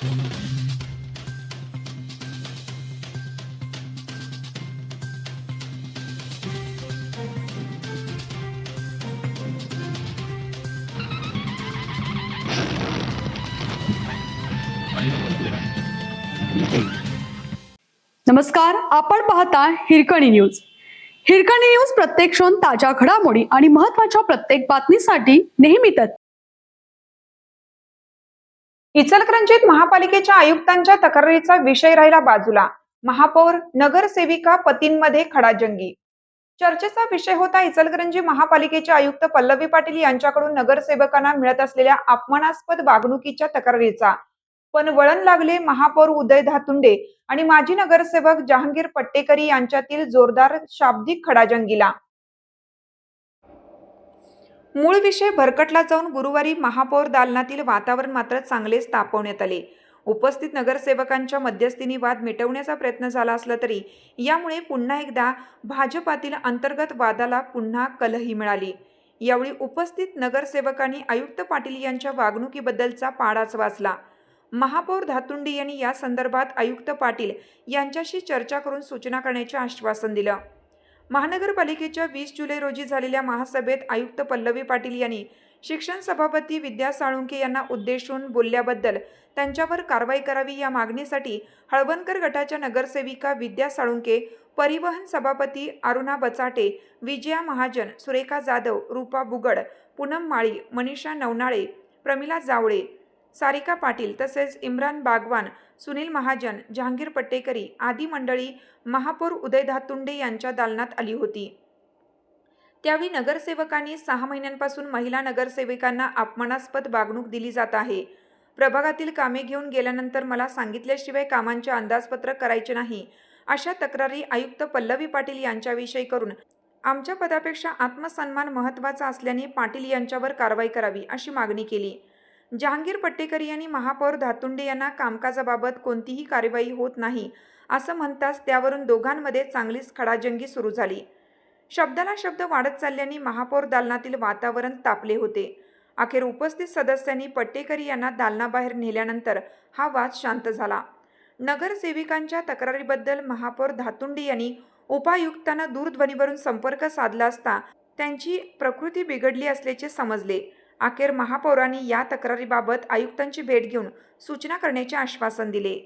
नमस्कार, आपण पाहता हिरकणी न्यूज. हिरकणी न्यूज प्रत्येक क्षण ताज्या घडामोडी आणि महत्त्वाच्या प्रत्येक बातमीसाठी नेहमी तत्पर. इचलकरंजीत महापालिकेच्या आयुक्तांच्या तक्रारीचा विषय राहिला बाजूला. महापौर नगरसेविका पतींमध्ये खडाजंगी. चर्चेचा विषय होता इचलकरंजी महापालिकेचे आयुक्त पल्लवी पाटील यांच्याकडून नगरसेवकांना मिळत असलेल्या अपमानास्पद वागणुकीच्या तक्रारीचा. पण वळण लागले महापौर उदय धातुंडे आणि माजी नगरसेवक जहांगीर पट्टेकरी यांच्यातील जोरदार शाब्दिक खडाजंगीला. मूळ विषय भरकटला जाऊन गुरुवारी महापौर दालनातील वातावरण मात्र चांगलेच तापवण्यात आले. उपस्थित नगरसेवकांच्या मध्यस्थीने वाद मिटवण्याचा प्रयत्न झाला असला तरी यामुळे पुन्हा एकदा भाजपातील अंतर्गत वादाला पुन्हा कलही मिळाली. यावेळी उपस्थित नगरसेवकांनी आयुक्त पाटील यांच्या वागणुकीबद्दलचा पाडाच वाचला. महापौर धातुंडे यांनी या संदर्भात आयुक्त पाटील यांच्याशी चर्चा करून सूचना करण्याचे आश्वासन दिलं. महानगरपालिकेच्या 20 जुलै रोजी झालेल्या महासभेत आयुक्त पल्लवी पाटील यांनी शिक्षण सभापती विद्या साळुंखे यांना उद्देशून बोलल्याबद्दल त्यांच्यावर कारवाई करावी या मागणीसाठी हळवणकर गटाच्या नगरसेविका विद्या साळुंखे, परिवहन सभापती अरुणा बचाटे, विजया महाजन, सुरेखा जाधव, रूपा बुगड, पूनम माळी, मनीषा नवनाळे, प्रमिला जावळे, सारिका पाटील तसेच इम्रान बागवान, सुनील महाजन, जहांगीर पट्टेकरी आदी मंडळी महापौर उदय धातुंडे यांच्या दालनात आली होती. त्यावेळी नगरसेवकांनी 6 महिन्यांपासून महिला नगरसेविकांना अपमानास्पद वागणूक दिली जात आहे. प्रभागातील कामे घेऊन गेल्यानंतर मला सांगितल्याशिवाय कामांचे अंदाजपत्रक करायचे नाही, अशा तक्रारी आयुक्त पल्लवी पाटील यांच्याविषयी करून आमच्या पदापेक्षा आत्मसन्मान महत्त्वाचा असल्याने पाटील यांच्यावर कारवाई करावी अशी मागणी केली. जहांगीर पट्टेकरी यांनी महापौर धातुंडे यांना कामकाजाबाबत कोणतीही कार्यवाही होत नाही असं म्हणताच त्यावरून दोघांमध्ये चांगलीच खडाजंगी सुरू झाली. शब्दाला शब्द वाढत चालल्याने महापौर दालनातील वातावरण तापले होते. अखेर उपस्थित सदस्यांनी पट्टेकरी यांना दालनाबाहेर नेल्यानंतर हा वाद शांत झाला. नगरसेविकांच्या तक्रारीबद्दल महापौर धातुंडे यांनी उपायुक्तांना दूरध्वनीवरून संपर्क साधला असता त्यांची प्रकृती बिघडली असल्याचे समजले. अखेर महापौरांनी या तक्रारीबाबत आयुक्तांची भेट घेऊन सूचना करण्याचे आश्वासन दिले.